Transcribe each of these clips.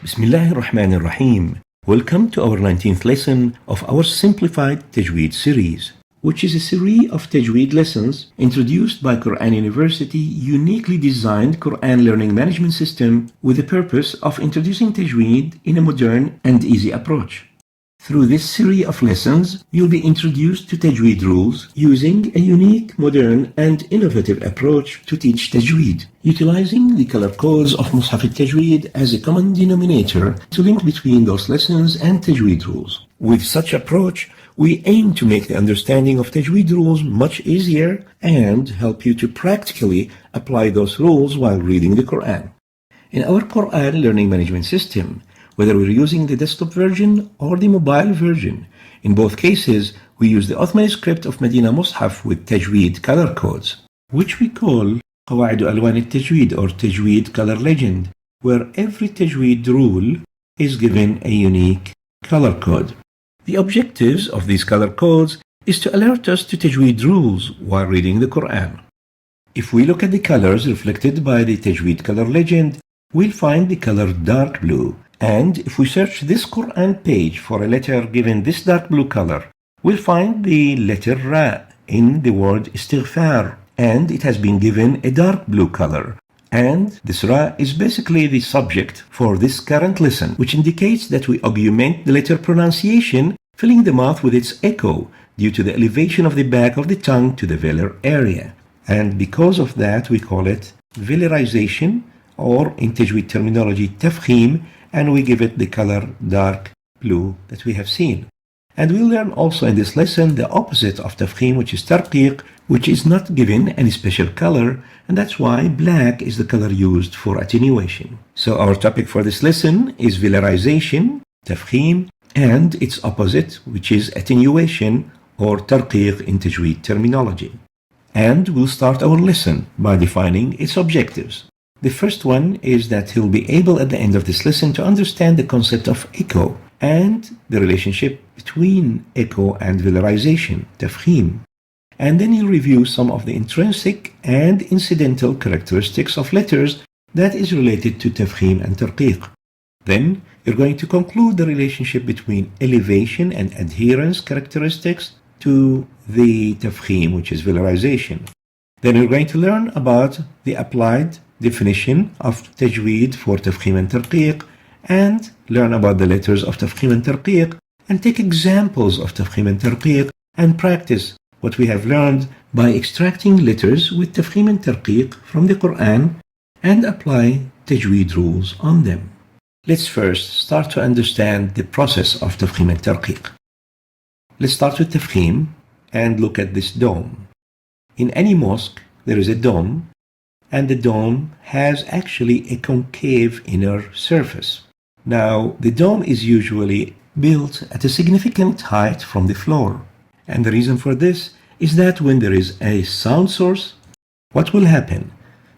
Bismillahir Rahmanir Rahim. Welcome to our 19th lesson of our simplified Tajweed series, which is a series of Tajweed lessons introduced by Quran University uniquely designed Quran learning management system with the purpose of introducing Tajweed in a modern and easy approach. Through this series of lessons, you'll be introduced to Tajweed rules using a unique, modern, and innovative approach to teach Tajweed, utilizing the color codes of Mus'haf al-Tajweed as a common denominator to link between those lessons and Tajweed rules. With such approach, we aim to make the understanding of Tajweed rules much easier and help you to practically apply those rules while reading the Quran. In our Quran learning management system, whether we're using the desktop version or the mobile version, in both cases, we use the Ottoman script of Medina Mus'haf with Tajweed color codes, which we call قواعد ألوان التجويد or Tajweed color legend, where every Tajweed rule is given a unique color code. The objectives of these color codes is to alert us to Tajweed rules while reading the Quran. If we look at the colors reflected by the Tajweed color legend, we'll find the color dark blue. And if we search this Quran page for a letter given this dark blue color, we'll find the letter Ra in the word istighfar, and it has been given a dark blue color. And this Ra is basically the subject for this current lesson, which indicates that we augment the letter pronunciation, filling the mouth with its echo due to the elevation of the back of the tongue to the velar area. And because of that, we call it velarization, or in Tajweed terminology, Tafkheem, and we give it the color dark blue that we have seen. And we'll learn also in this lesson the opposite of Tafkheem, which is Tarqeeq, which is not given any special color, and that's why black is the color used for attenuation. So our topic for this lesson is velarization, Tafkheem, and its opposite, which is attenuation or Tarqeeq in Tajweed terminology. And we'll start our lesson by defining its objectives. The first one is that he'll be able at the end of this lesson to understand the concept of echo and the relationship between echo and velarization, Tafkheem. And then he'll review some of the intrinsic and incidental characteristics of letters that is related to Tafkheem and Tarqeeq. Then you're going to conclude the relationship between elevation and adherence characteristics to the Tafkheem, which is velarization. Then you're going to learn about the applied definition of Tajweed for Tafkheem and Tarqeeq, and learn about the letters of Tafkheem and Tarqeeq, and take examples of Tafkheem and Tarqeeq, and practice what we have learned by extracting letters with Tafkheem and Tarqeeq from the Quran and apply Tajweed rules on them. Let's first start to understand the process of Tafkheem and Tarqeeq. Let's start with Tafkheem and look at this dome. In any mosque, there is a dome, and the dome has actually a concave inner surface. Now, the dome is usually built at a significant height from the floor. And the reason for this is that when there is a sound source, what will happen?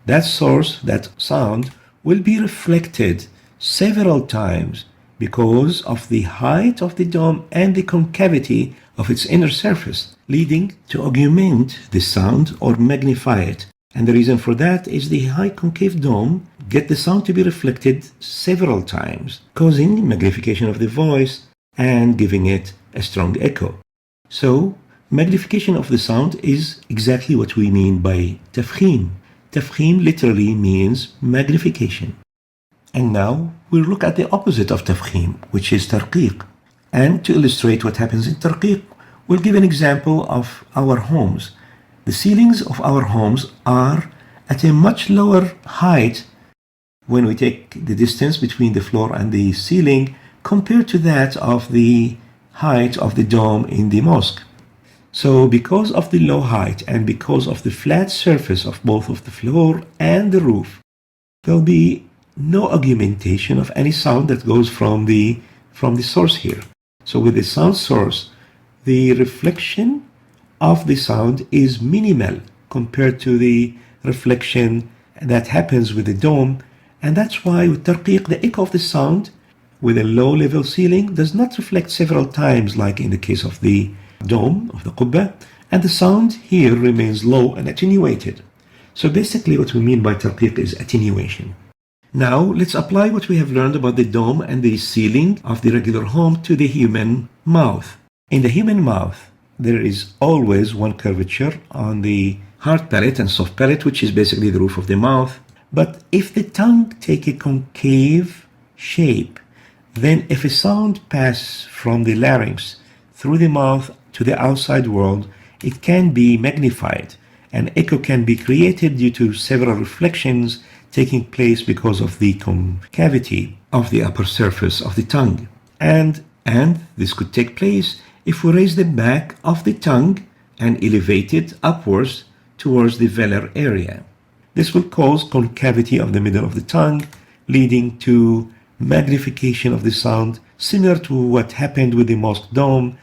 That source, that sound, will be reflected several times because of the height of the dome and the concavity of its inner surface, leading to augment the sound or magnify it. And the reason for that is the high concave dome get the sound to be reflected several times, causing magnification of the voice and giving it a strong echo. So, magnification of the sound is exactly what we mean by Tafkheem. Tafkheem literally means magnification. And now we'll look at the opposite of Tafkheem, which is Tarqeeq. And to illustrate what happens in Tarqeeq, we'll give an example of our homes. The ceilings of our homes are at a much lower height when we take the distance between the floor and the ceiling compared to that of the height of the dome in the mosque. So because of the low height and because of the flat surface of both of the floor and the roof, there'll be no augmentation of any sound that goes from the source here. So with the sound source, the reflection of the sound is minimal compared to the reflection that happens with the dome, and that's why with Tarqeeq the echo of the sound with a low level ceiling does not reflect several times like in the case of the dome of the Qubba, and the sound here remains low and attenuated. So basically what we mean by Tarqeeq is attenuation. Now, let's apply what we have learned about the dome and the ceiling of the regular home to the human mouth. In the human mouth, there is always one curvature on the hard palate and soft palate, which is basically the roof of the mouth. But if the tongue take a concave shape, then if a sound passes from the larynx through the mouth to the outside world, it can be magnified. An echo can be created due to several reflections taking place because of the concavity of the upper surface of the tongue. And this could take place if we raise the back of the tongue and elevate it upwards towards the velar area. This will cause concavity of the middle of the tongue, leading to magnification of the sound, similar to what happened with the mosque dome,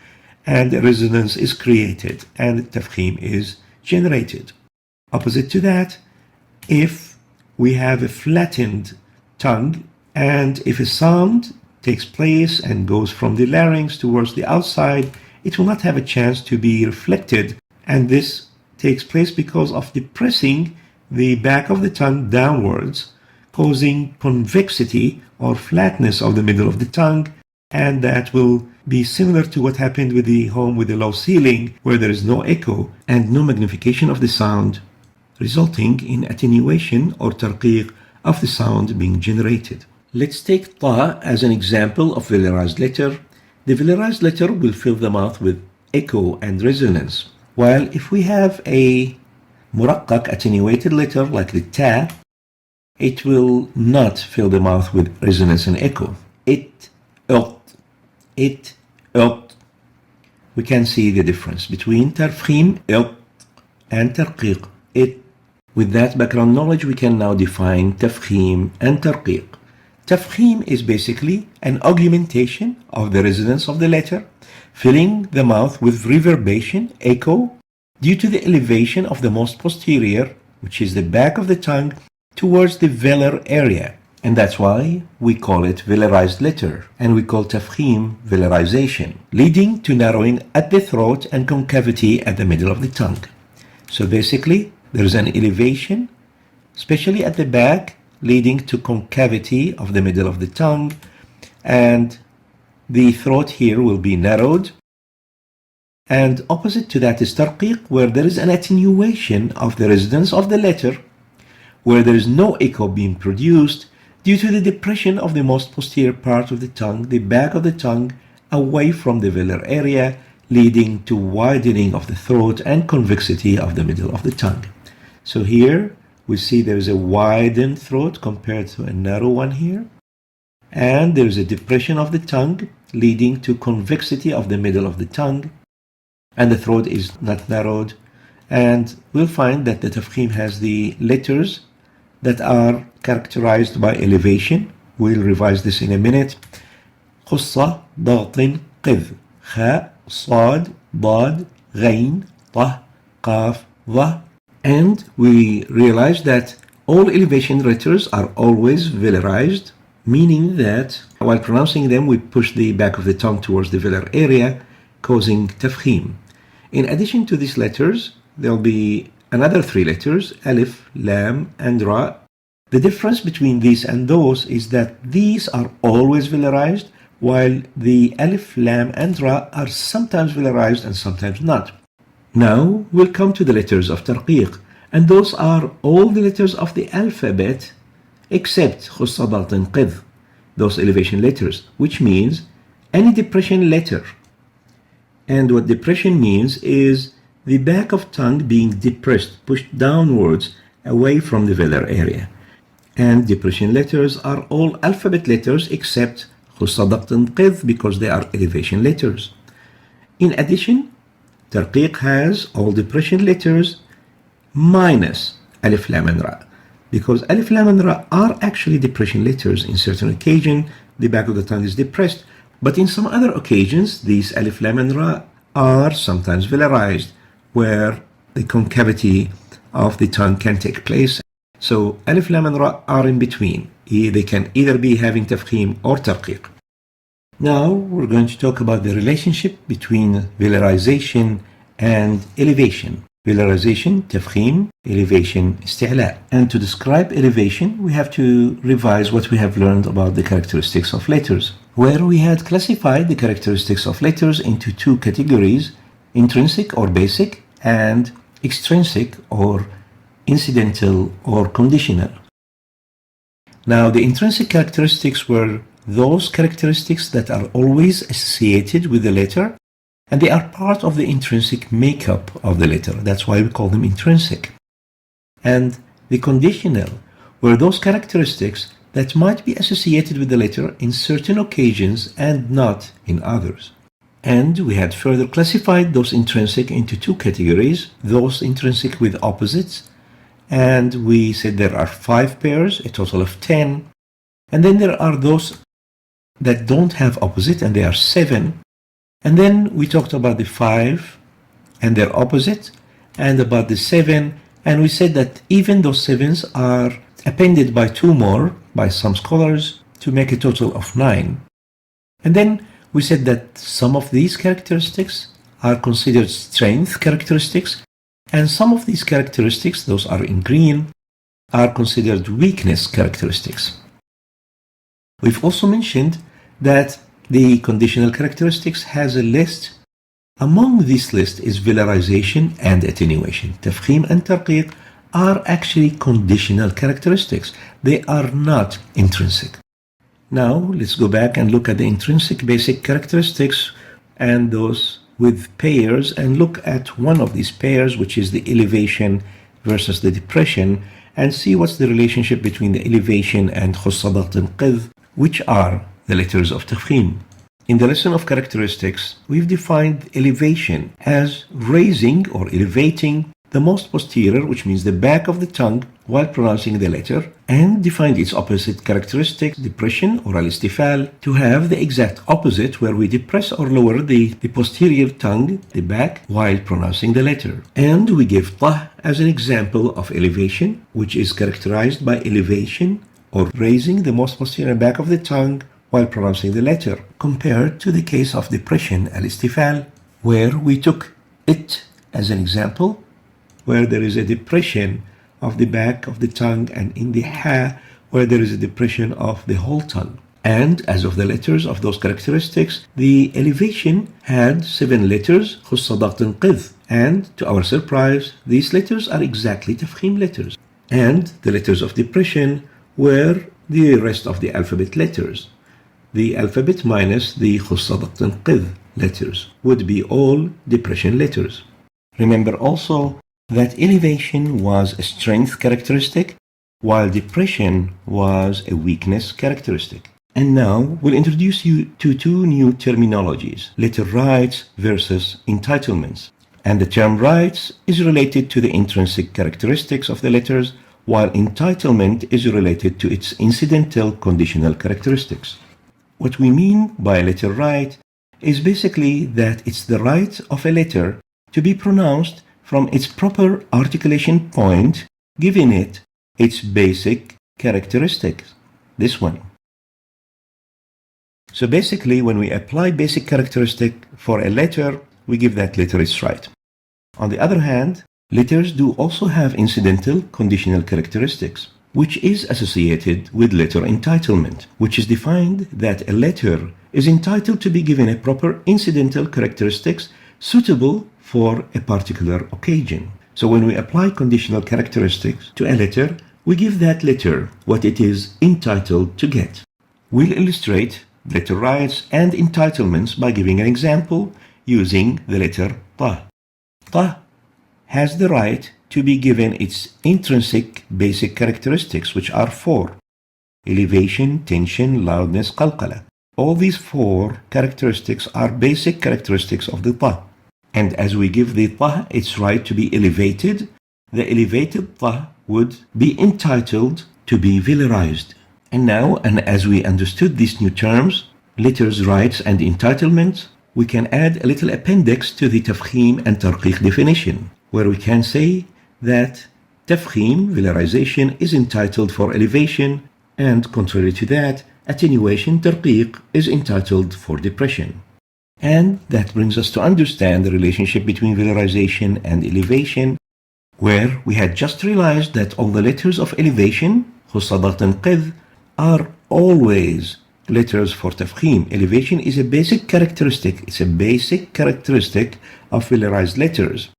and a resonance is created and Tafkheem is generated. Opposite to that, if we have a flattened tongue and if a sound takes place and goes from the larynx towards the outside, it will not have a chance to be reflected, and this takes place because of depressing the back of the tongue downwards, causing convexity or flatness of the middle of the tongue, and that will be similar to what happened with the home with the low ceiling, where there is no echo and no magnification of the sound, resulting in attenuation or tarqeeq of the sound being generated. Let's take ta as an example of velarized letter. The velarized letter will fill the mouth with echo and resonance, while if we have a muraqqaq attenuated letter like the ta, it will not fill the mouth with resonance and echo. It, we can see the difference between Tafkheem, and Tarqeeq, it. With that background knowledge, we can now define Tafkheem and Tarqeeq. Tafkheem is basically an augmentation of the resonance of the letter, filling the mouth with reverberation, echo, due to the elevation of the most posterior, which is the back of the tongue, towards the velar area. And that's why we call it velarized letter, and we call Tafkheem velarization, leading to narrowing at the throat and concavity at the middle of the tongue. So basically, there is an elevation, especially at the back, leading to concavity of the middle of the tongue, and the throat here will be narrowed. And opposite to that is Tarqeeq, where there is an attenuation of the resonance of the letter, where there is no echo being produced due to the depression of the most posterior part of the tongue, the back of the tongue, away from the velar area, leading to widening of the throat and convexity of the middle of the tongue. So here we see there is a widened throat compared to a narrow one here, and there is a depression of the tongue leading to convexity of the middle of the tongue, and the throat is not narrowed. And we'll find that the Tafkheem has the letters that are characterized by elevation. We'll revise this in a minute. خصة ضغط قذ خاء صاد ضاد غين طه قاف ظه. And we realize that all elevation letters are always velarized, meaning that while pronouncing them, we push the back of the tongue towards the velar area, causing Tafkheem. In addition to these letters, there will be another three letters, alif, lam, and ra. The difference between these and those is that these are always velarized, while the alif, lam, and ra are sometimes velarized and sometimes not. Now we'll come to the letters of Tarqeeq, and those are all the letters of the alphabet except خصة ضغط قذ, those elevation letters, which means any depression letter. And what depression means is the back of tongue being depressed, pushed downwards away from the velar area. And depression letters are all alphabet letters except خصة ضغط قذ, because they are elevation letters. In addition, Tarqeeq has all depression letters minus alif, lam, and ra, because alif, lam, and ra are actually depression letters. In certain occasions, the back of the tongue is depressed, but in some other occasions, these alif, lam, and ra are sometimes velarized, where the concavity of the tongue can take place. So alif, lam, and ra are in between. They can either be having Tafkheem or Tarqeeq. Now we're going to talk about the relationship between velarization and elevation. Velarization, Tafkheem, elevation, isti'la. And to describe elevation, we have to revise what we have learned about the characteristics of letters, where we had classified the characteristics of letters into two categories, intrinsic or basic, and extrinsic or incidental or conditional. Now, the intrinsic characteristics were those characteristics that are always associated with the letter, and they are part of the intrinsic makeup of the letter. That's why we call them intrinsic. And the conditional were those characteristics that might be associated with the letter in certain occasions and not in others. And we had further classified those intrinsic into two categories, those intrinsic with opposites, and we said there are 5 pairs, a total of 10. And then there are those that don't have opposite, and there are 7. And then we talked about the 5 and their opposite, and about the 7, and we said that even those 7s are appended by 2 more, by some scholars, to make a total of 9. And then we said that some of these characteristics are considered strength characteristics, and some of these characteristics, those are in green, are considered weakness characteristics. We've also mentioned that the conditional characteristics has a list. Among this list is velarization and attenuation. Tafkheem and Tarqeeq are actually conditional characteristics. They are not intrinsic. Now, let's go back and look at the intrinsic basic characteristics and those with pairs, and look at one of these pairs, which is the elevation versus the depression, and see what's the relationship between the elevation and khussadat and qidh, which are the letters of Tafkheem. In the lesson of characteristics, we've defined elevation as raising or elevating the most posterior, which means the back of the tongue, while pronouncing the letter, and defined its opposite characteristic, depression or al-istifal, to have the exact opposite, where we depress or lower the posterior tongue, the back, while pronouncing the letter. And we give tah as an example of elevation, which is characterized by elevation or raising the most posterior back of the tongue while pronouncing the letter, compared to the case of depression, al-istifal, where we took it as an example, where there is a depression of the back of the tongue, and in the ha, where there is a depression of the whole tongue. And as of the letters of those characteristics, the elevation had 7 letters, khussadat and qidh, and to our surprise, these letters are exactly Tafkheem letters. And the letters of depression were the rest of the alphabet letters. The alphabet minus the khussadat and qidh letters would be all depression letters. Remember also that elevation was a strength characteristic, while depression was a weakness characteristic. And now we'll introduce you to 2 new terminologies, letter rights versus entitlements. And the term rights is related to the intrinsic characteristics of the letters, while entitlement is related to its incidental conditional characteristics. What we mean by a letter right is basically that it's the right of a letter to be pronounced from its proper articulation point, giving it its basic characteristics, this one. So basically, when we apply basic characteristic for a letter, we give that letter its right. On the other hand, letters do also have incidental conditional characteristics, which is associated with letter entitlement, which is defined that a letter is entitled to be given a proper incidental characteristics suitable for a particular occasion. So when we apply conditional characteristics to a letter, we give that letter what it is entitled to get. We'll illustrate letter rights and entitlements by giving an example using the letter ta. Ta has the right to be given its intrinsic basic characteristics, which are 4: elevation, tension, loudness, qalqala. All these 4 characteristics are basic characteristics of the ta. And as we give the ta its right to be elevated, the elevated ta would be entitled to be velarized. And now, and as we understood these new terms, letters, rights, and entitlements, we can add a little appendix to the Tafkheem and Tarqeeq definition, where we can say that Tafkheem, velarization, is entitled for elevation, and contrary to that, attenuation, Tarqeeq, is entitled for depression. And that brings us to understand the relationship between velarization and elevation, where we had just realized that all the letters of elevation, خص تنقذ, are always letters for Tafkheem. Elevation is a basic characteristic. It's a basic characteristic of velarized letters.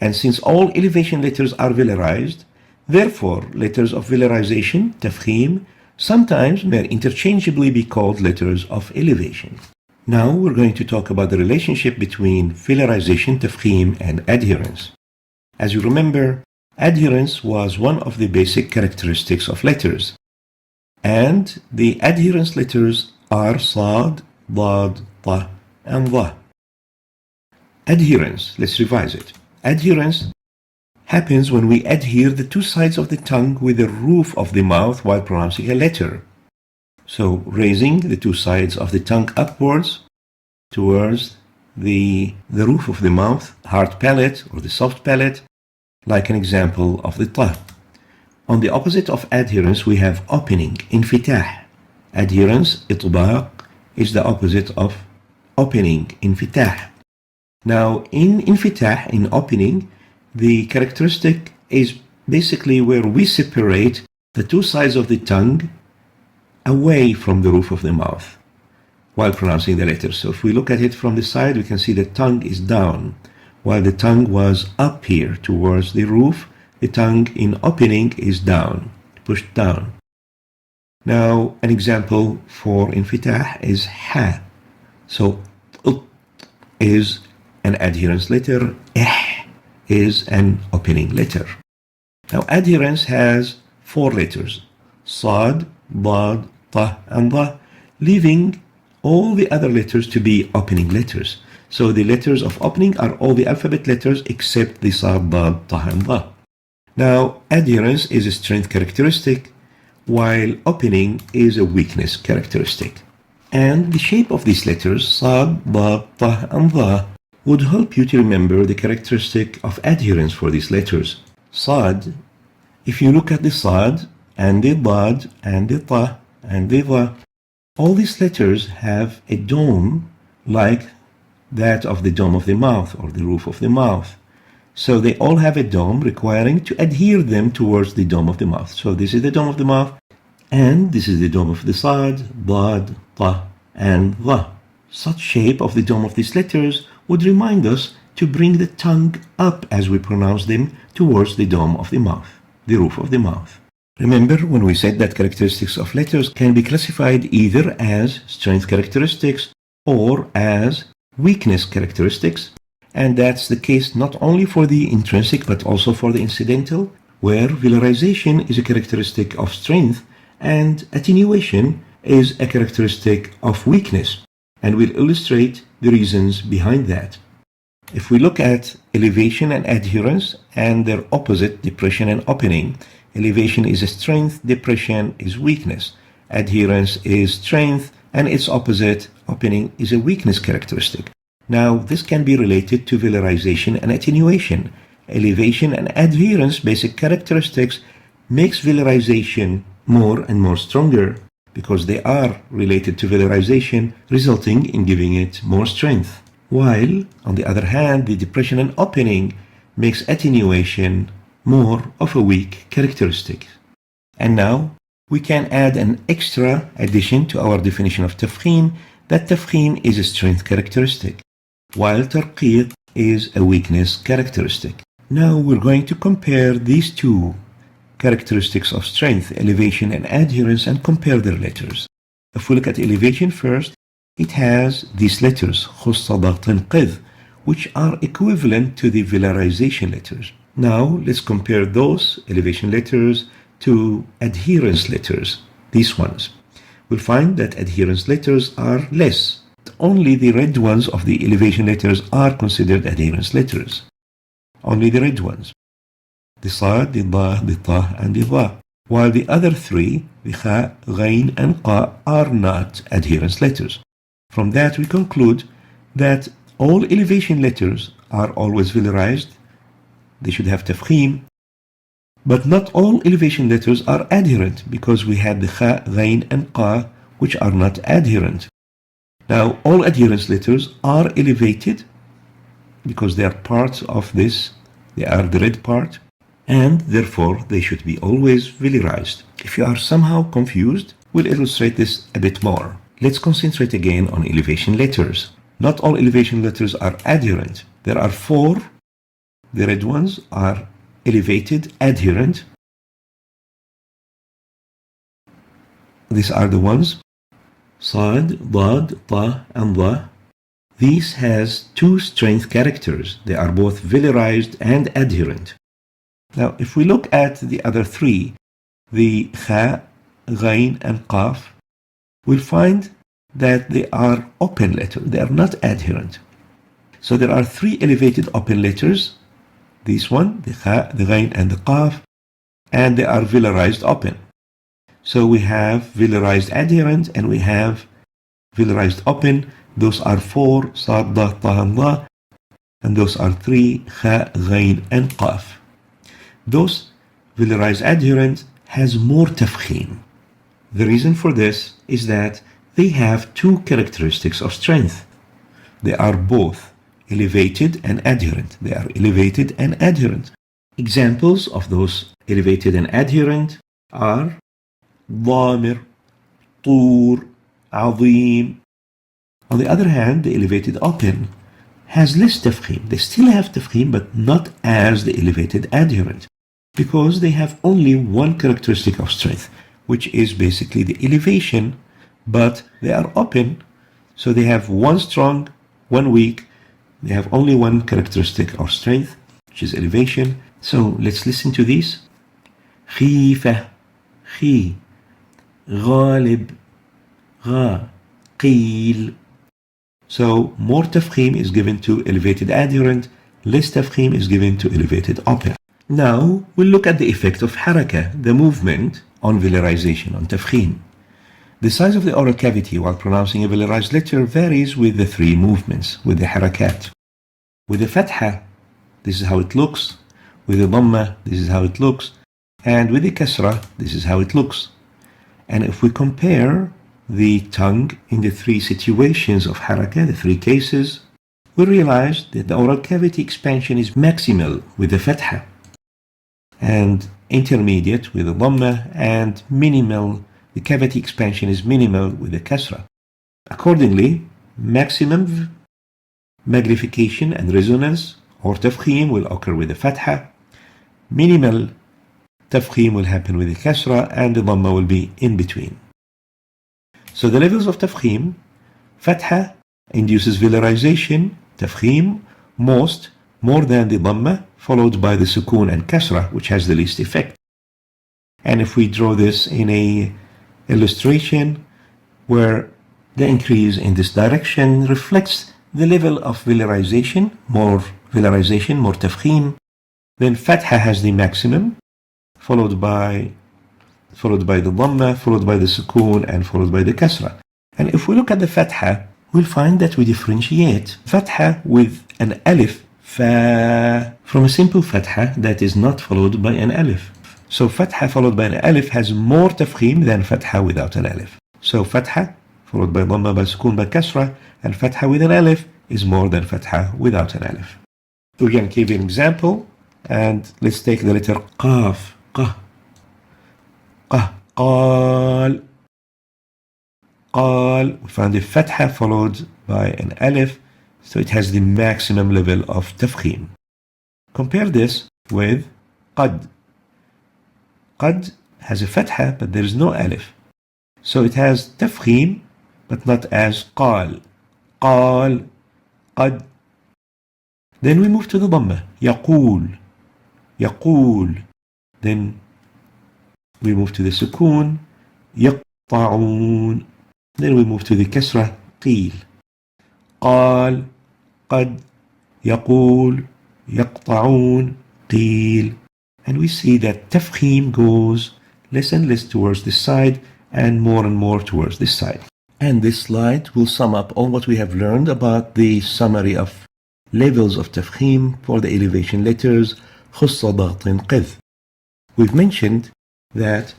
And since all elevation letters are velarized, therefore letters of velarization, Tafkheem, sometimes may interchangeably be called letters of elevation. Now we're going to talk about the relationship between velarization, Tafkheem, and adherence. As you remember, adherence was one of the basic characteristics of letters. And the adherence letters are Sad, Dad, Ta, and Dha. Adherence, let's revise it. Adherence happens when we adhere the two sides of the tongue with the roof of the mouth while pronouncing a letter. So raising the two sides of the tongue upwards towards the roof of the mouth, hard palate or the soft palate, like an example of the ta. On the opposite of adherence, we have opening, infitah. Adherence, itbaq, is the opposite of opening, infitah. Now, in infitah, in opening, the characteristic is basically where we separate the two sides of the tongue away from the roof of the mouth while pronouncing the letters. So if we look at it from the side, we can see the tongue is down, while the tongue was up here towards the roof. The tongue in opening is down, pushed down. Now, an example for infitah is ha. So, is an adherence letter, is an opening letter. Now, adherence has four letters, Sad, Dad, Ta, and Dha, leaving all the other letters to be opening letters. So the letters of opening are all the alphabet letters except the Sad, Dad, Ta, and Dha. Now, adherence is a strength characteristic, while opening is a weakness characteristic. And the shape of these letters, Sad, Dad, Ta, and Dha, would help you to remember the characteristic of adherence for these letters. Sad, if you look at the Sad, and the Dad, and the Ta, and the Dha, all these letters have a dome like that of the dome of the mouth or the roof of the mouth. So they all have a dome requiring to adhere them towards the dome of the mouth. So this is the dome of the mouth, and this is the dome of the Sad, Dad, Ta, and Dha. Such shape of the dome of these letters would remind us to bring the tongue up as we pronounce them towards the dome of the mouth, the roof of the mouth. Remember when we said that characteristics of letters can be classified either as strength characteristics or as weakness characteristics, and that's the case not only for the intrinsic but also for the incidental, where velarization is a characteristic of strength and attenuation is a characteristic of weakness, and we'll illustrate the reasons behind that. If we look at elevation and adherence and their opposite, depression and opening, elevation is a strength, depression is weakness. Adherence is strength, and its opposite, opening, is a weakness characteristic. Now, this can be related to velarization and attenuation. Elevation and adherence basic characteristics makes velarization more and more stronger because they are related to velarization, resulting in giving it more strength. While, on the other hand, the depression and opening makes attenuation more of a weak characteristic. And now, we can add an extra addition to our definition of Tafkheem, that Tafkheem is a strength characteristic, while Tarqeeq is a weakness characteristic. Now we're going to compare these two characteristics of strength, elevation and adherence, and compare their letters. If we look at elevation first, it has these letters, خص تنقذ, which are equivalent to the velarization letters. Now let's compare those elevation letters to adherence letters, these ones. We'll find that adherence letters are less. Only the red ones of the elevation letters are considered adherence letters. Only the red ones. The Sad, the Dha, the Ta, and the Dha. While the other three, the Kha, Ghain, and Qa, are not adherence letters. From that we conclude that all elevation letters are always velarized. They should have Tafkheem. But not all elevation letters are adherent because we had the Kha, Ghain, and Qa, which are not adherent. Now, all adherence letters are elevated because they are parts of this. They are the red part, and therefore they should be always velarized. If you are somehow confused, we'll illustrate this a bit more. Let's concentrate again on elevation letters. Not all elevation letters are adherent. There are 4. The red ones are elevated, adherent. These are the ones Sad, Dad, Ta, and Da. These has 2 strength characters. They are both velarized and adherent. Now, if we look at the other 3, the Kha, Ghain, and Qaf, we'll find that they are open letters. They are not adherent. So there are 3 elevated open letters. This one, the Kha, the Ghain, and the Qaf, and they are velarized open. So we have velarized adherent and we have velarized open. Those are 4, Sad, Da, Ta, and Da, and those are 3, Kha, Ghain, and Qaf. Those velarized adherent has more Tafkheem. The reason for this is that they have 2 characteristics of strength. They are both elevated and adherent. They are elevated and adherent. Examples of those elevated and adherent are Dhamir, Tur, Azim. On the other hand, the elevated open has less Tafkheem. They still have Tafkheem, but not as the elevated adherent, because they have only one characteristic of strength, which is basically the elevation, but they are open, so they have one strong, one weak. They have only one characteristic of strength, which is elevation. So let's listen to these. خيفة, خي, غالب, غا, قيل. So more Tafkheem is given to elevated adherent, less Tafkheem is given to elevated open. Now we'll look at the effect of haraka, the movement, on velarization, on Tafkheem. The size of the oral cavity while pronouncing a velarized letter varies with the 3 movements, with the harakat. With the fatha, this is how it looks. With the dhamma, this is how it looks. And with the kasra, this is how it looks. And if we compare the tongue in the 3 situations of haraka, the 3 cases, we realize that the oral cavity expansion is maximal with the fatha, and intermediate with the dhamma, and minimal, the cavity expansion is minimal with the kasra. Accordingly, maximum magnification and resonance or Tafkheem will occur with the fatha, minimal Tafkheem will happen with the kasra, and the dhamma will be in between. So the levels of Tafkheem: fatha induces velarization, Tafkheem more than the dhamma, followed by the sukoon and kasra, which has the least effect. And if we draw this in a illustration where the increase in this direction reflects the level of velarization, more Tafkheem, then fatha has the maximum, followed by the dhamma, followed by the sukoon, and followed by the kasra. And if we look at the fatha, we'll find that we differentiate fatha with an alif, fa, from a simple fatha that is not followed by an alif. So fatha followed by an alif has more Tafkheem than fatha without an alif. So fatha followed by dhamma, by sukoon, by kasra, and fatha with an alif is more than fatha without an alif. We're going to give you an example, and let's take the letter qaf. Qah, qah, qal, qal. We found the fatha followed by an alif, so it has the maximum level of Tafkheem. Compare this with qad. Qad has a fatha, but there is no alif, so it has Tafkheem, but not as qal. Qal, qad. Then we move to the dhamma. Yaqul, yaqul. Then we move to the sukoon. Yaqta'un. Then we move to the kasra. Qil. قال, قد, يقول, يقطعون, قيل. And we see that Tafkheem goes less and less towards this side and more towards this side. And this slide will sum up all what we have learned about the summary of levels of Tafkheem for the elevation letters خص ضغط قذ. We've mentioned that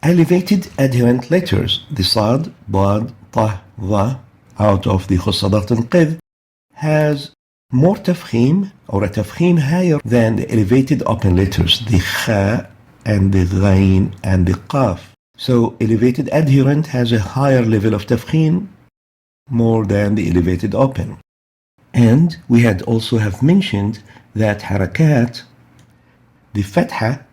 elevated adherent letters, the Sad, Dad, Ta, Dha, out of the خصدات القذ has more tafkheem, or a tafkheem higher than the elevated open letters, the kha and the ghain and the qaf. So elevated adherent has a higher level of tafkheem more than the elevated open. And we had also have mentioned that harakat, the fatha,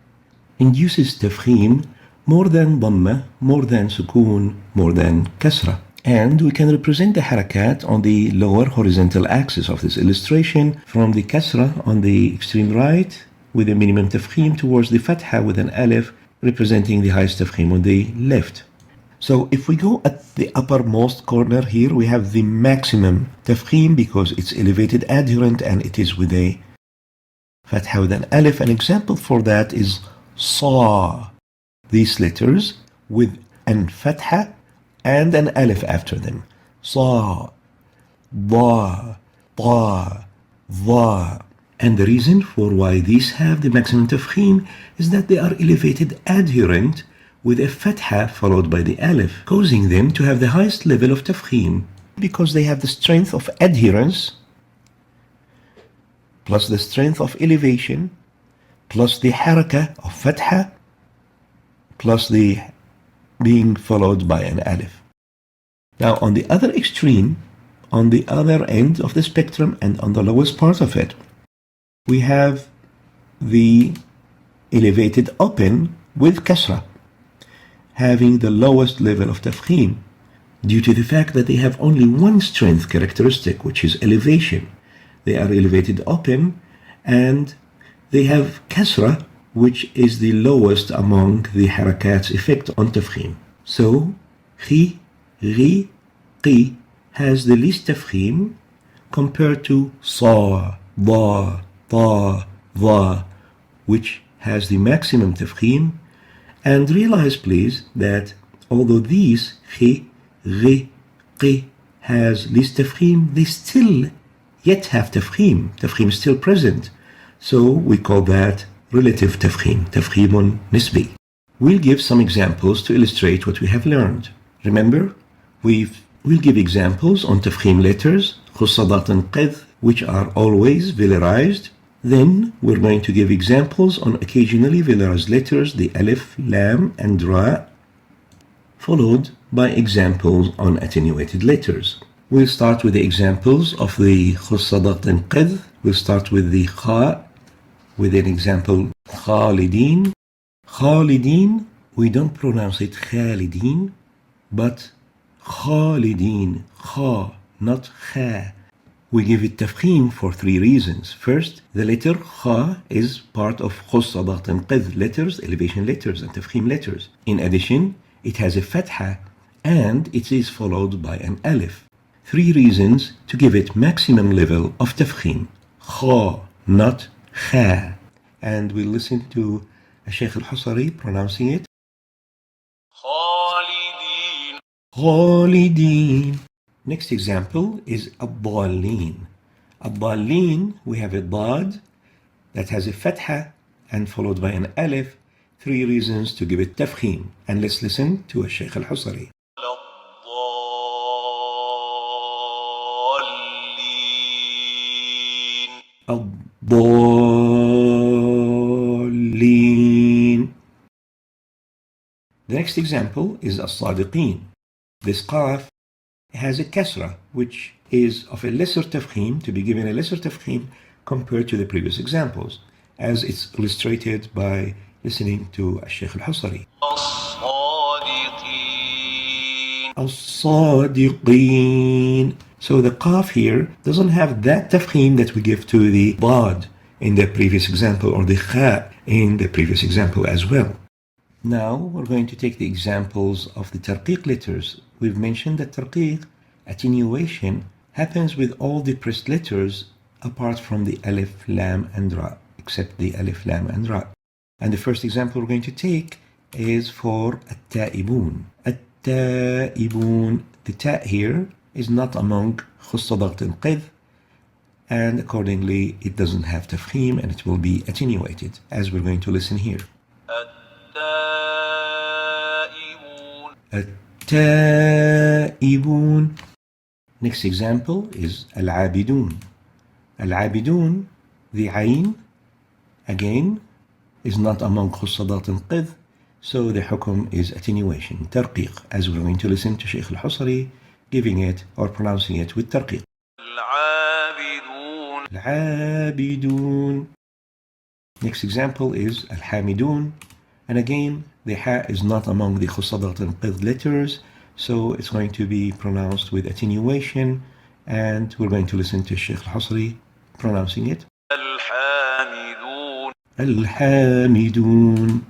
induces tafkheem more than dhamma, more than sukoon, more than kasra. And we can represent the harakat on the lower horizontal axis of this illustration from the kasra on the extreme right with a minimum tafkheem towards the fatha with an alif representing the highest tafkheem on the left. So if we go at the uppermost corner here, we have the maximum tafkheem because it's elevated adherent and it is with a fatha with an alif. An example for that is sa. These letters with an fatha and an alif after them. Sa, da, ta, dha. And the reason for why these have the maximum tafkheem is that they are elevated adherent with a fatha followed by the alif, causing them to have the highest level of tafkheem because they have the strength of adherence plus the strength of elevation plus the haraka of fatha plus the being followed by an alif. Now on the other extreme, on the other end of the spectrum and on the lowest part of it, we have the elevated open with kasra, having the lowest level of tafkheem due to the fact that they have only one strength characteristic, which is elevation. They are elevated open and they have kasra, which is the lowest among the harakat's effect on tafkheem. So, khi, ri, qi has the least tafkheem compared to sa, da, ta, dha, which has the maximum tafkheem. And realize please that although these khi, ri, qi has least tafkheem, they still yet have tafkheem. Tafkheem is still present. So we call that relative tafkheem, tafkheemun nisbi. We'll give some examples to illustrate what we have learned. Remember, we'll give examples on tafkheem letters, khussadat and qidh, which are always velarized. Then we're going to give examples on occasionally velarized letters, the alif, lam, and ra, followed by examples on attenuated letters. We'll start with the examples of the khussadat and qidh. We'll start with the kha, with an example, khalidin. Khalidin, we don't pronounce it khalidin, but khalidin, kha, not kha. We give it tafkheem for three reasons. First, the letter kha is part of khussadat and qidh letters, elevation letters and tafkheem letters. In addition, it has a fatha and it is followed by an alif. Three reasons to give it maximum level of tafkheem. Kha, not kha. And we'll listen to Sheikh al-Husari pronouncing it. Khalidin. Khalidin. Next example is ad-dallin. Ad-dallin, we have a dad that has a fatha and followed by an alif. Three reasons to give it tafkheem. And let's listen to Sheikh al-Husari. Ad-dallin. The next example is as-sadiqin. This qaf has a kasra, which is of a lesser tafkheem, to be given a lesser tafkheem compared to the previous examples, as it's illustrated by listening to Sheikh al-Husari. As-sadiqin. So the qaf here doesn't have that tafkheem that we give to the dad in the previous example or the kha in the previous example as well. Now we're going to take the examples of the Tarqeeq letters. We've mentioned that Tarqeeq, attenuation, happens with all depressed letters apart from the alif, lam, and ra, except the alif, lam, and ra. And the first example we're going to take is for at-ta'ibun. At-ta'ibun, the ta here is not among khussadat and qidh, and accordingly it doesn't have tafkheem and it will be attenuated, as we're going to listen here. At-ta'ibun. Next example is al-abidun. Al-abidun, the ayn, again, is not among khussadat al-qidh, so the hukum is attenuation, tarqeeq, as we're going to listen to Shaykh al-Husari giving it or pronouncing it with tarqeeq. Al-abidun. Al-abidun. Next example is al-hamidun, and again, the ha is not among the khussadat al-qidh letters, so it's going to be pronounced with attenuation, and we're going to listen to Shaykh al-Husari pronouncing it. Al-hamidun. Al-hamidun.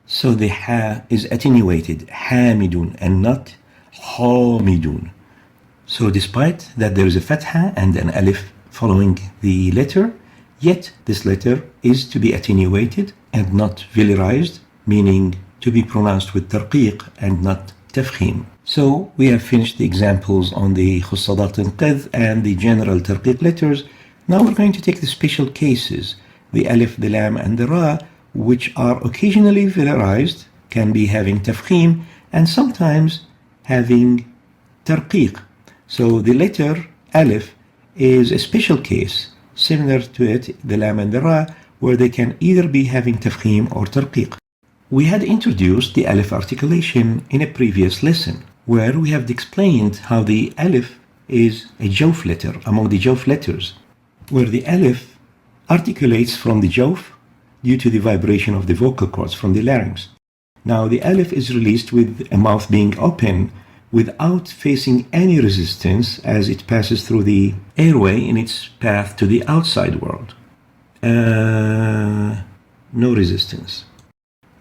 So the ha is attenuated, hamidun, and not hamidun. So despite that there is a fatha and an alif following the letter, yet this letter is to be attenuated and not velarized, meaning to be pronounced with tarqeeq and not tafkheem. So we have finished the examples on the khussadat al-qidh and the general tarqeeq letters. Now we're going to take the special cases, the alif, the lam, and the ra, which are occasionally velarized, can be having tafkheem, and sometimes having tarqeeq. So the letter alif is a special case, similar to it, the lam and the ra, where they can either be having tafkheem or tarqeeq. We had introduced the alif articulation in a previous lesson, where we have explained how the alif is a jawf letter among the jawf letters, where the alif articulates from the jawf due to the vibration of the vocal cords from the larynx. Now the alif is released with a mouth being open without facing any resistance as it passes through the airway in its path to the outside world. No resistance.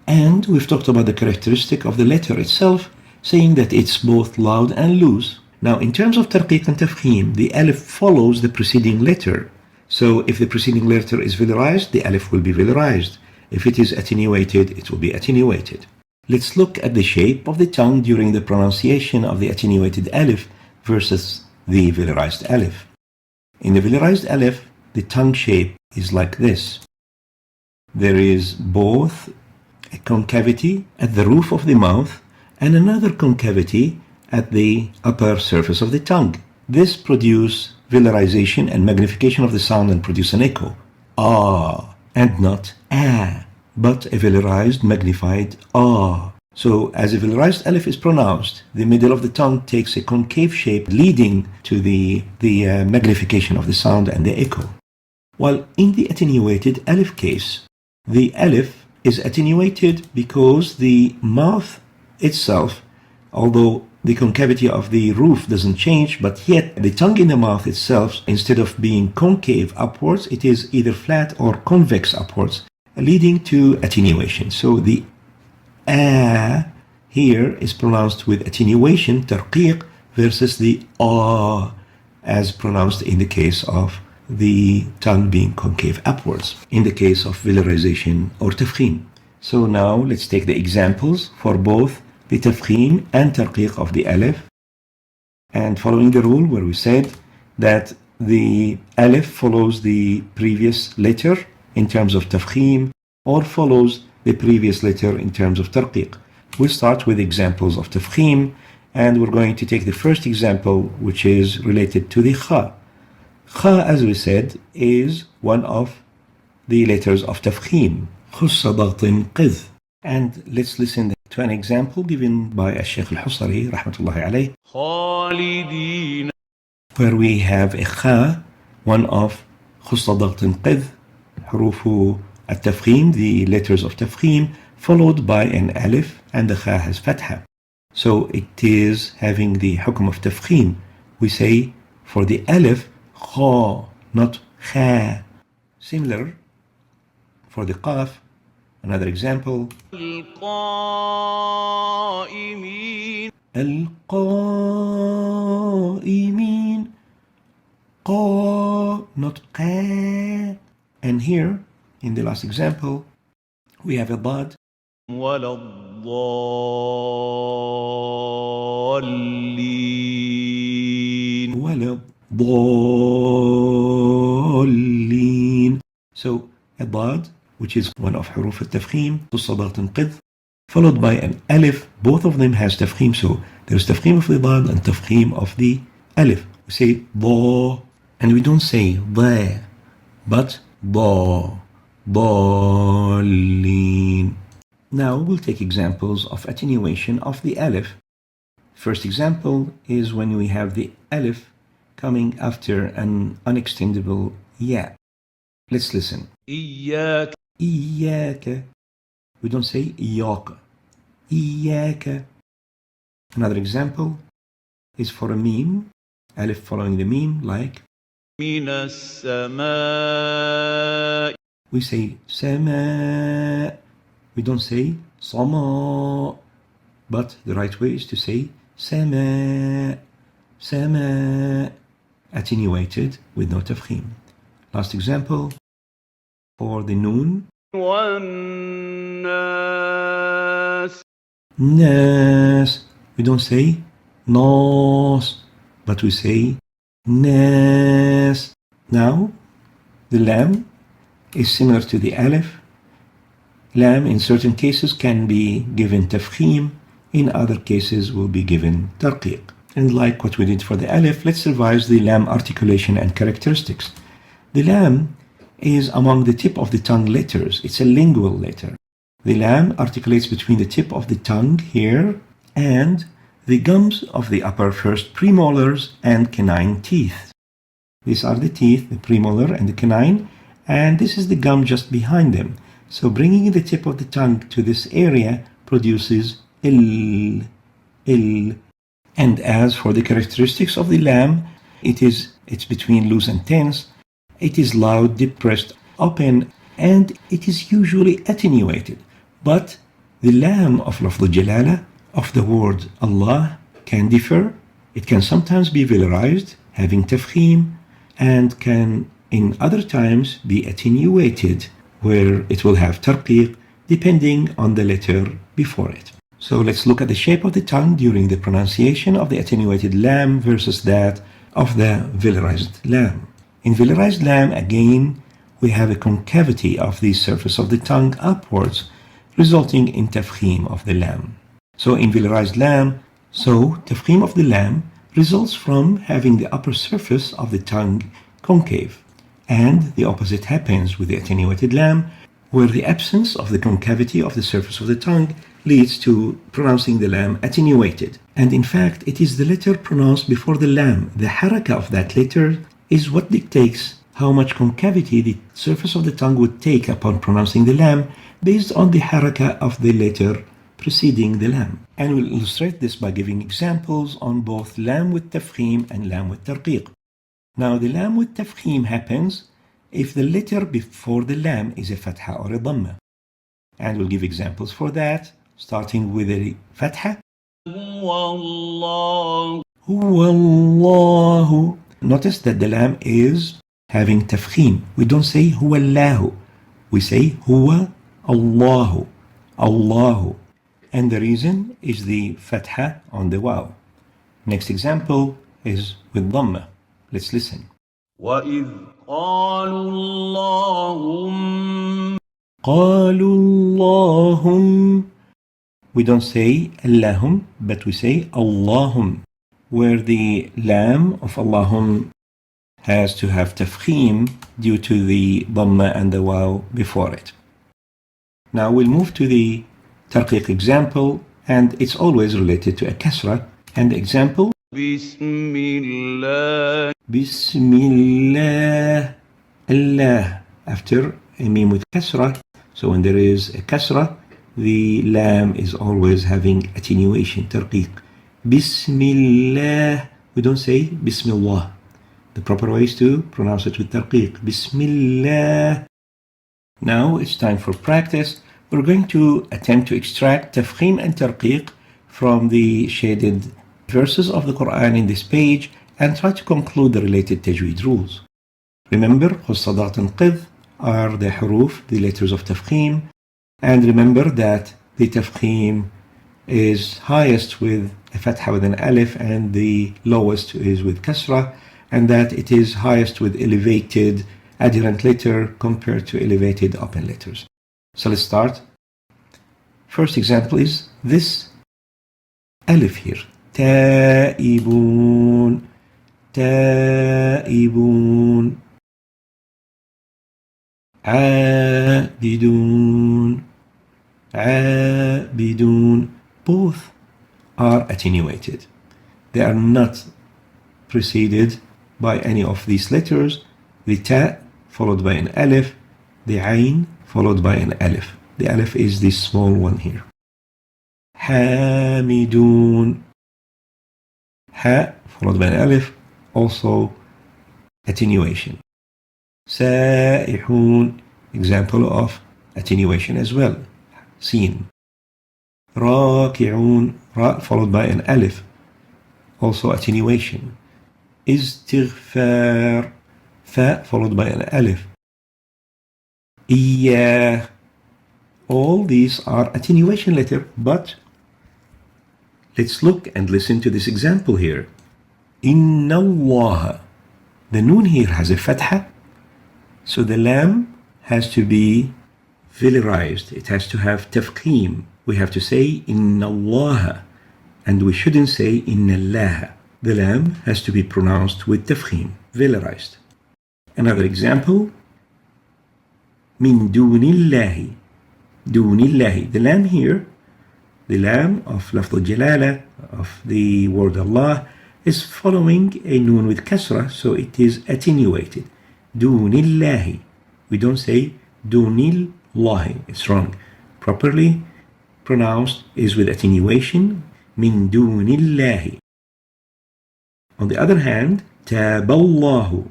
And we've talked about the characteristic of the letter itself, saying that it's both loud and loose. Now in terms of tarqeeq and tafkheem, the alif follows the preceding letter. So if the preceding letter is velarized, the alif will be velarized. If it is attenuated, it will be attenuated. Let's look at the shape of the tongue during the pronunciation of the attenuated alif versus the velarized alif. In the velarized alif, the tongue shape is like this. There is both a concavity at the roof of the mouth and another concavity at the upper surface of the tongue. This produces velarization and magnification of the sound and produce an echo. Ah, and not ah, but a velarized, magnified ah. So as a velarized alif is pronounced, the middle of the tongue takes a concave shape leading to the magnification of the sound and the echo. While in the attenuated alif case, the alif is attenuated because the mouth itself, although the concavity of the roof doesn't change, but yet the tongue in the mouth itself, instead of being concave upwards, it is either flat or convex upwards, leading to attenuation. So the ah here is pronounced with attenuation, tarqeeq, versus the ah as pronounced in the case of the tongue being concave upwards, in the case of velarization or tafkheem. So now let's take the examples for both the tafkheem and tarqeeq of the alif, and following the rule where we said that the alif follows the previous letter in terms of tafkheem or follows the previous letter in terms of tarqeeq. We'll start with examples of tafkheem, and we're going to take the first example, which is related to the kha. Kha, as we said, is one of the letters of tafkheem, khussadat qidh. And let's listen to an example given by Shaykh al-Husari, rahmatullahi alayh, Khalidin, where we have a kha, one of khussadat qidh, hurufu at-tafkheem, the letters of tafkheem, followed by an alif, and the kha has fatha. So it is having the hukum of tafkheem. We say for the alif, kha, not kha. Similar for the qaf. Another example. Al-qa'imin. Al-qa'imin. Qa, not qa. And here, in the last example, we have a dad. وَلَا الضَّالِّينَ. وَلَا الضَّالِّينَ. So, a dad, which is one of huruf al-tafkheem, khussadat qidh, followed by an alif. Both of them has tafkheem, so there is tafkheem of the dad and tafkheem of the alif. We say bo, and we don't say the, but bo, bolin. Now we'll take examples of attenuation of the alif. First example is when we have the alif coming after an unextendable ya. Let's listen. إياك إياك. We don't say إياك. إياك. Another example is for a meme, alif following the meme, like من السماء we say سماء. We don't say صماء, but the right way is to say سماء. سماء. Attenuated with no tafkheem. Last example for the noon. والناس Nas. We don't say nos, but we say nas. Now, the lam is similar to the alif. Lam in certain cases can be given tafkheem, in other cases will be given tarqeeq. And like what we did for the alif, let's revise the lam articulation and characteristics. The lam is among the tip of the tongue letters. It's a lingual letter. The lam articulates between the tip of the tongue here and the gums of the upper first premolars and canine teeth. These are the teeth, the premolar and the canine, and this is the gum just behind them. So bringing the tip of the tongue to this area produces il. And as for the characteristics of the lam, it's between loose and tense. It is loud, depressed, open, and it is usually attenuated. But the lam of lafz al-jalala, of the word Allah, can differ. It can sometimes be velarized, having tafkheem, and can in other times be attenuated, where it will have tarqeeq, depending on the letter before it. So let's look at the shape of the tongue during the pronunciation of the attenuated lam versus that of the velarized lam. In velarized lam, again, we have a concavity of the surface of the tongue upwards, resulting in tafkheem of the lam. So in velarized lam, tafkheem of the lam results from having the upper surface of the tongue concave. And the opposite happens with the attenuated lam, where the absence of the concavity of the surface of the tongue leads to pronouncing the lam attenuated. And in fact, it is the letter pronounced before the lam. The haraka of that letter is what dictates how much concavity the surface of the tongue would take upon pronouncing the lam based on the haraka of the letter preceding the lam. And we'll illustrate this by giving examples on both lam with tafkheem and lam with tarqeeq. Now the lam with tafkheem happens if the letter before the lam is a fatha or a dhamma. And we'll give examples for that, starting with a fatha. والله Huwallahu. Notice that the lam is having tafkheem. We don't say huwallahu. We say huwa Allahu. Allahu. And the reason is the fatha on the waw. Next example is with dhamma. Let's listen. وإذ قالوا اللهم قالوا اللهم. We don't say Allahum, but we say Allahum, where the lam of Allahum has to have tafkheem due to the dhamma and the waw before it. Now we'll move to the tarqiq example, and it's always related to a kasra. And the example, بسم الله Bismillah, Allah, after a meme with kasra. So when there is a kasra, the lam is always having attenuation, tarqiq. Bismillah. We don't say Bismillah. The proper way is to pronounce it with tarqiq. Bismillah. Now it's time for practice. We're going to attempt to extract tafkheem and tarqiq from the shaded verses of the Quran in this page and try to conclude the related tajweed rules. Remember, khussadat and qidh are the huruf, the letters of tafkheem. And remember that the tafkheem is highest with a fatha with an alif and the lowest is with kasra, and that it is highest with elevated adherent letter compared to elevated open letters. So let's start. First example is this alif here. Ta'ibun. تائبون عابدون عابدون. Both are attenuated. They are not preceded by any of these letters. The ta followed by an alif, the ayn followed by an alif. The alif is this small one here. Hamidun. Ha followed by an alif, also attenuation. Sa'ihun, example of attenuation as well. Seen. Raki'un, ra followed by an alif, also attenuation. Istighfar, fa followed by an alif. Iyah, all these are attenuation letter, but let's look and listen to this example here. Inna Allah, the noon here has a fatha, so the lam has to be velarized. It has to have tafkheem. We have to say Inna Allah, and we shouldn't say Inna Allah. The lam has to be pronounced with tafkheem, velarized. Another example, Min dunillahi. Dunillahi. The lam here, the lam of lafz al-jalala, of the word Allah, is following a noon with kasra, so it is attenuated. Dunillahi. We don't say dunillahi. It's wrong. Properly pronounced is with attenuation. Min dunillahi. On the other hand, taballahu.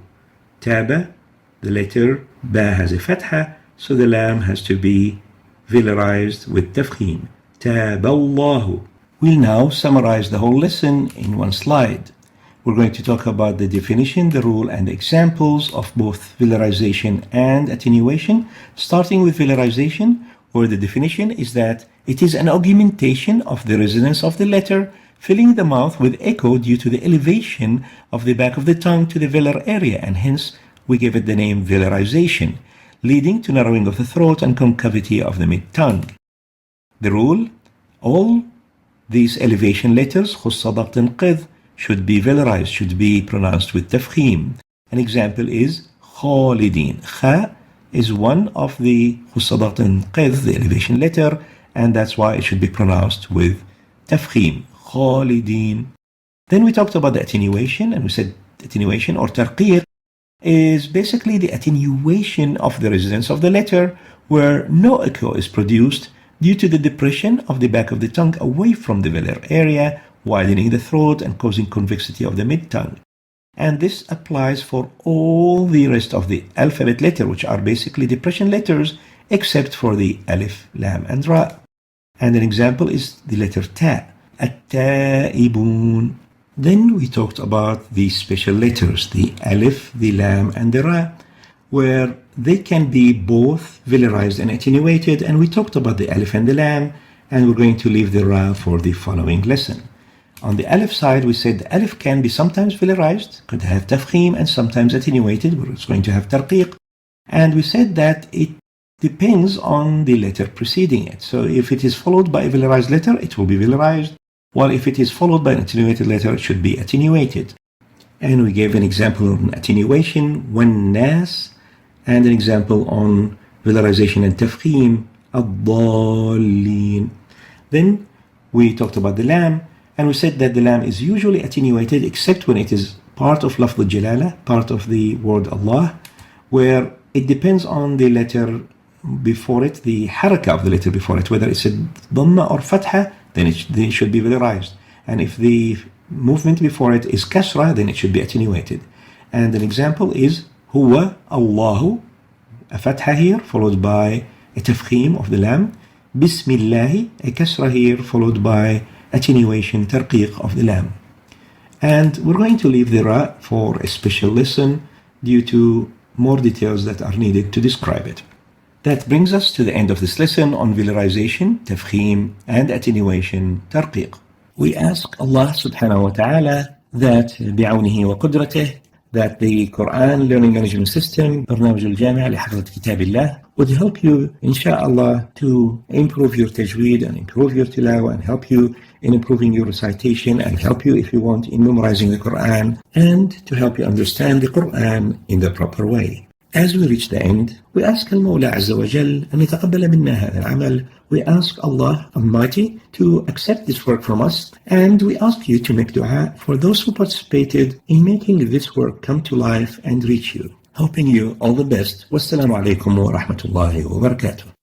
Taba, the letter ba has a fatha, so the lam has to be velarized with tafkheem. Taballahu. We'll now summarize the whole lesson in one slide. We're going to talk about the definition, the rule, and the examples of both velarization and attenuation, starting with velarization, where the definition is that it is an augmentation of the resonance of the letter, filling the mouth with echo due to the elevation of the back of the tongue to the velar area, and hence we give it the name velarization, leading to narrowing of the throat and concavity of the mid-tongue. The rule, all these elevation letters, خص ضغط قذ, should be velarized, should be pronounced with tafkheem. An example is خالدين. Kha is one of the خص ضغط قذ, the elevation letter, and that's why it should be pronounced with tafkheem. خالدين. Then we talked about the attenuation, and we said attenuation or tarqeeq is basically the attenuation of the resonance of the letter, where no echo is produced due to the depression of the back of the tongue away from the velar area, widening the throat and causing convexity of the mid-tongue. And this applies for all the rest of the alphabet letter, which are basically depression letters, except for the alif, lam, and ra. And an example is the letter ta, at-ta'ibun. Then we talked about the special letters, the alif, the lam, and the ra, where they can be both velarized and attenuated, and we talked about the alif and the lam, and we're going to leave the ra for the following lesson. On the alif side, we said the alif can be sometimes velarized, could have tafkheem, and sometimes attenuated, where it's going to have tarqeeq, and we said that it depends on the letter preceding it. So if it is followed by a velarized letter, it will be velarized, while if it is followed by an attenuated letter, it should be attenuated. And we gave an example on attenuation, والناس, and an example on velarization and tafkheem, الضالين. Then we talked about the lam, and we said that the lam is usually attenuated except when it is part of lafz al-jalala, part of the word Allah, where it depends on the letter before it, the haraka of the letter before it, whether it's a dhamma or fatha, then it should be velarized. And if the movement before it is kasra, then it should be attenuated. And an example is huwa Allahu, a fatha here followed by a tafkheem of the lam, bismillahi, a kasra here followed by attenuation, tarqeeq of the lam. And we're going to leave the ra for a special lesson due to more details that are needed to describe it. That brings us to the end of this lesson on velarization, tafkheem, and attenuation, tarqeeq. We ask Allah subhanahu wa ta'ala that بعونه وقدرته, that the Quran Learning Management System, برنامج الجامع لحفظ كتاب الله, would help you, inshallah, to improve your tajweed and improve your tilawa and help you in improving your recitation and help you, if you want, in memorizing the Quran and to help you understand the Quran in the proper way. As we reach the end, we ask Al-Mawla Azza wa Jal أن يتقبل منا هذا العمل. We ask Allah Almighty to accept this work from us, and we ask you to make dua for those who participated in making this work come to life and reach you. Hoping you all the best. Wassalamu alaikum wa rahmatullahi wa barakatuh.